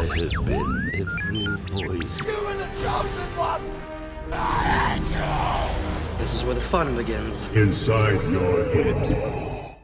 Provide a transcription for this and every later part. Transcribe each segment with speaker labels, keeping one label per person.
Speaker 1: I have been every voice.
Speaker 2: You are the chosen one!
Speaker 3: This is where the fun begins.
Speaker 4: Inside your head.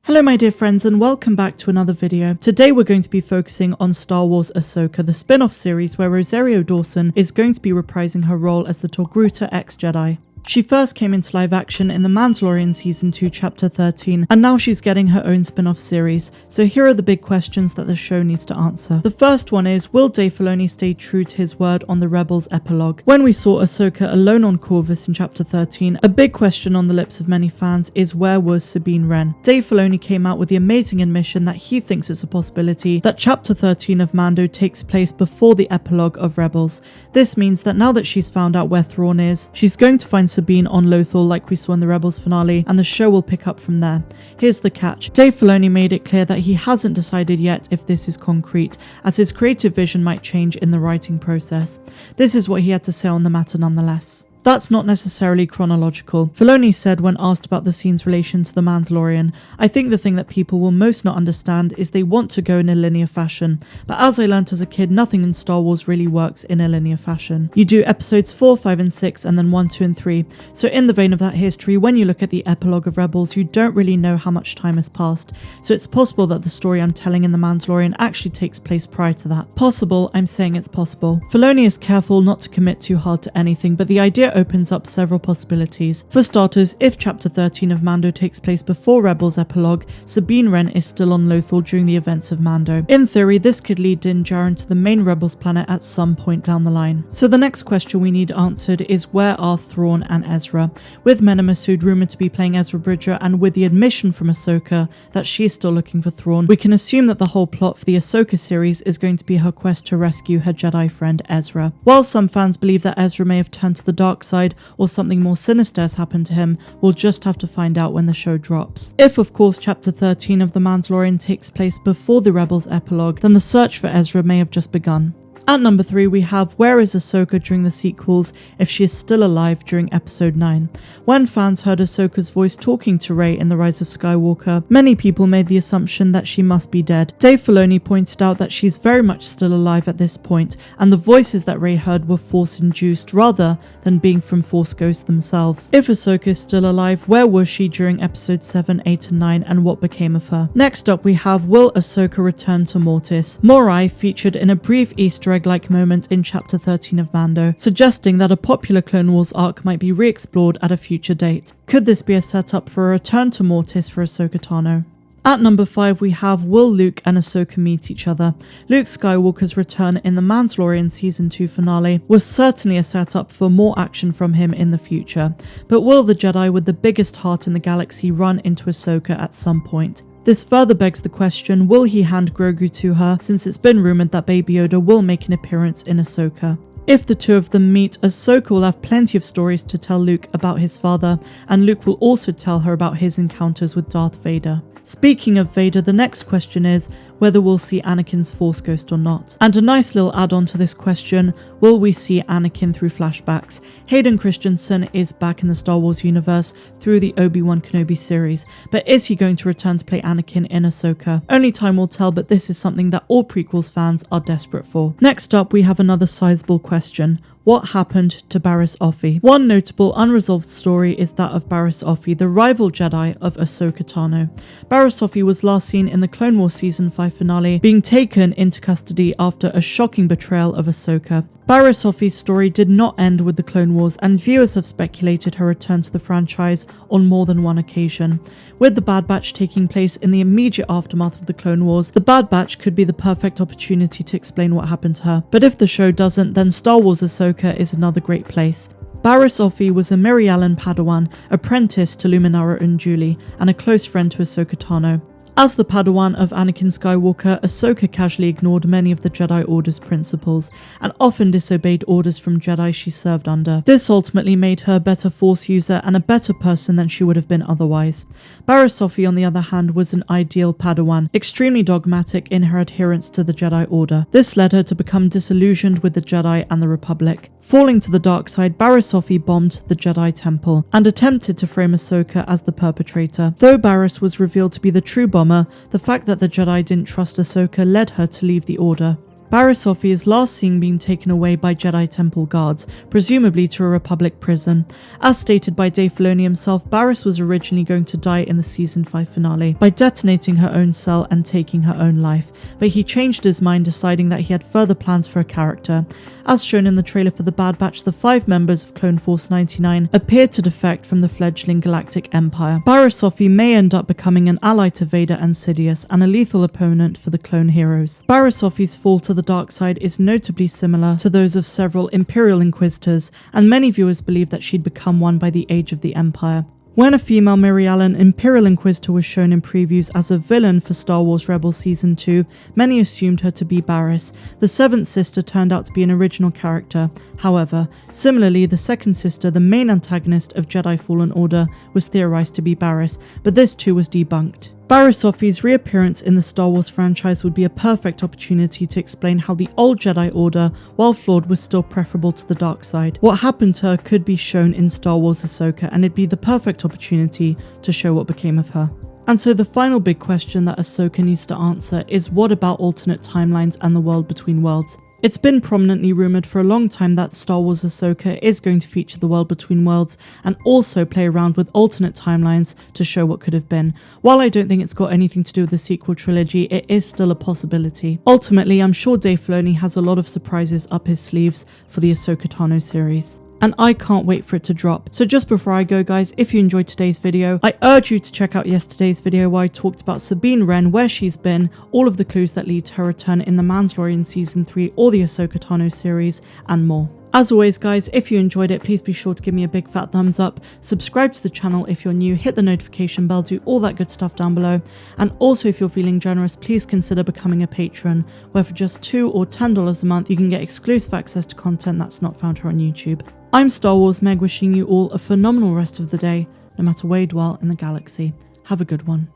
Speaker 5: Hello my dear friends and welcome back to another video. Today we're going to be focusing on Star Wars Ahsoka, the spin-off series where Rosario Dawson is going to be reprising her role as the Togruta ex-Jedi. She first came into live action in The Mandalorian Season 2 Chapter 13, and now she's getting her own spin-off series. So here are the big questions that the show needs to answer. The first one is, will Dave Filoni stay true to his word on the Rebels Epilogue? When we saw Ahsoka alone on Corvus in Chapter 13, a big question on the lips of many fans is, where was Sabine Wren? Dave Filoni came out with the amazing admission that he thinks it's a possibility that Chapter 13 of Mando takes place before the Epilogue of Rebels. This means that now that she's found out where Thrawn is, she's going to find Sabine on Lothal like we saw in the Rebels finale, and the show will pick up from there. Here's the catch. Dave Filoni made it clear that he hasn't decided yet if this is concrete, as his creative vision might change in the writing process. This is what he had to say on the matter nonetheless. That's not necessarily chronological. Filoni said when asked about the scene's relation to The Mandalorian, I think the thing that people will most not understand is they want to go in a linear fashion, but as I learnt as a kid, nothing in Star Wars really works in a linear fashion. You do episodes 4, 5 and 6 and then 1, 2 and 3. So in the vein of that history, when you look at the epilogue of Rebels, you don't really know how much time has passed, so it's possible that the story I'm telling in The Mandalorian actually takes place prior to that. Possible, I'm saying it's possible. Filoni is careful not to commit too hard to anything, but the idea opens up several possibilities. For starters, if Chapter 13 of Mando takes place before Rebels Epilogue, Sabine Wren is still on Lothal during the events of Mando. In theory, this could lead Din Djarin to the main Rebels planet at some point down the line. So the next question we need answered is, where are Thrawn and Ezra? With Mena Massoud rumoured to be playing Ezra Bridger, and with the admission from Ahsoka that she is still looking for Thrawn, we can assume that the whole plot for the Ahsoka series is going to be her quest to rescue her Jedi friend Ezra. While some fans believe that Ezra may have turned to the dark side, or something more sinister has happened to him, we'll just have to find out when the show drops. If of course Chapter 13 of The Mandalorian takes place before the Rebels Epilogue, then the search for Ezra may have just begun. At number 3 we have, where is Ahsoka during the sequels if she is still alive during episode 9? When fans heard Ahsoka's voice talking to Rey in The Rise of Skywalker, many people made the assumption that she must be dead. Dave Filoni pointed out that she's very much still alive at this point, and the voices that Rey heard were Force-induced rather than being from Force ghosts themselves. If Ahsoka is still alive, where was she during episode 7, 8 and 9, and what became of her? Next up we have, will Ahsoka return to Mortis? Morai featured in a brief Easter egg-like moment in Chapter 13 of Mando, suggesting that a popular Clone Wars arc might be re-explored at a future date. Could this be a setup for a return to Mortis for Ahsoka Tano? At number 5 we have, will Luke and Ahsoka meet each other? Luke Skywalker's return in The Mandalorian Season 2 finale was certainly a setup for more action from him in the future, but will the Jedi with the biggest heart in the galaxy run into Ahsoka at some point? This further begs the question, will he hand Grogu to her, since it's been rumoured that Baby Yoda will make an appearance in Ahsoka? If the two of them meet, Ahsoka will have plenty of stories to tell Luke about his father, and Luke will also tell her about his encounters with Darth Vader. Speaking of Vader, the next question is whether we'll see Anakin's Force ghost or not. And a nice little add-on to this question, will we see Anakin through flashbacks? Hayden Christensen is back in the Star Wars universe through the Obi-Wan Kenobi series, but is he going to return to play Anakin in Ahsoka? Only time will tell, but this is something that all prequels fans are desperate for. Next up, we have another sizable question. What happened to Barriss Offee? One notable unresolved story is that of Barriss Offee, the rival Jedi of Ahsoka Tano. Barriss Offee was last seen in the Clone Wars Season 5 finale, being taken into custody after a shocking betrayal of Ahsoka. Barriss Offee's story did not end with the Clone Wars, and viewers have speculated her return to the franchise on more than one occasion. With the Bad Batch taking place in the immediate aftermath of the Clone Wars, the Bad Batch could be the perfect opportunity to explain what happened to her. But if the show doesn't, then Star Wars Ahsoka is another great place. Barriss Offee was a Mary Ellen Padawan, apprentice to Luminara Unduli, and a close friend to Ahsoka Tano. As the Padawan of Anakin Skywalker, Ahsoka casually ignored many of the Jedi Order's principles, and often disobeyed orders from Jedi she served under. This ultimately made her a better Force user and a better person than she would have been otherwise. Barriss Offee, on the other hand, was an ideal Padawan, extremely dogmatic in her adherence to the Jedi Order. This led her to become disillusioned with the Jedi and the Republic. Falling to the dark side, Barriss Offee bombed the Jedi Temple, and attempted to frame Ahsoka as the perpetrator. Though Barriss was revealed to be the true Boba Bomber, the fact that the Jedi didn't trust Ahsoka led her to leave the Order. Barriss Offee is last seen being taken away by Jedi Temple guards, presumably to a Republic prison. As stated by Dave Filoni himself, Barriss was originally going to die in the Season 5 finale by detonating her own cell and taking her own life, but he changed his mind, deciding that he had further plans for her character. As shown in the trailer for The Bad Batch, the 5 members of Clone Force 99 appeared to defect from the fledgling Galactic Empire. Barriss Offee may end up becoming an ally to Vader and Sidious, and a lethal opponent for the clone heroes. Barriss Offee's fall to the dark side is notably similar to those of several Imperial Inquisitors, and many viewers believe that she'd become one by the age of the Empire. When a female Mary Allen Imperial Inquisitor was shown in previews as a villain for Star Wars Rebels Season 2, many assumed her to be Barriss. The seventh sister turned out to be an original character. However, similarly, the second sister, the main antagonist of Jedi Fallen Order, was theorized to be Barriss, but this too was debunked. Barriss Offee's reappearance in the Star Wars franchise would be a perfect opportunity to explain how the old Jedi Order, while flawed, was still preferable to the dark side. What happened to her could be shown in Star Wars Ahsoka, and it'd be the perfect opportunity to show what became of her. And so the final big question that Ahsoka needs to answer is, what about alternate timelines and the world between worlds? It's been prominently rumoured for a long time that Star Wars Ahsoka is going to feature the world between worlds and also play around with alternate timelines to show what could have been. While I don't think it's got anything to do with the sequel trilogy, it is still a possibility. Ultimately, I'm sure Dave Filoni has a lot of surprises up his sleeves for the Ahsoka Tano series, and I can't wait for it to drop. So just before I go, guys, if you enjoyed today's video, I urge you to check out yesterday's video where I talked about Sabine Wren, where she's been, all of the clues that lead to her return in the Mandalorian Season 3 or the Ahsoka Tano series, and more. As always, guys, if you enjoyed it, please be sure to give me a big fat thumbs up, subscribe to the channel if you're new, hit the notification bell, do all that good stuff down below, and also if you're feeling generous, please consider becoming a patron, where for just $2 or $10 a month you can get exclusive access to content that's not found here on YouTube. I'm Star Wars Meg, wishing you all a phenomenal rest of the day, no matter where you dwell in the galaxy. Have a good one.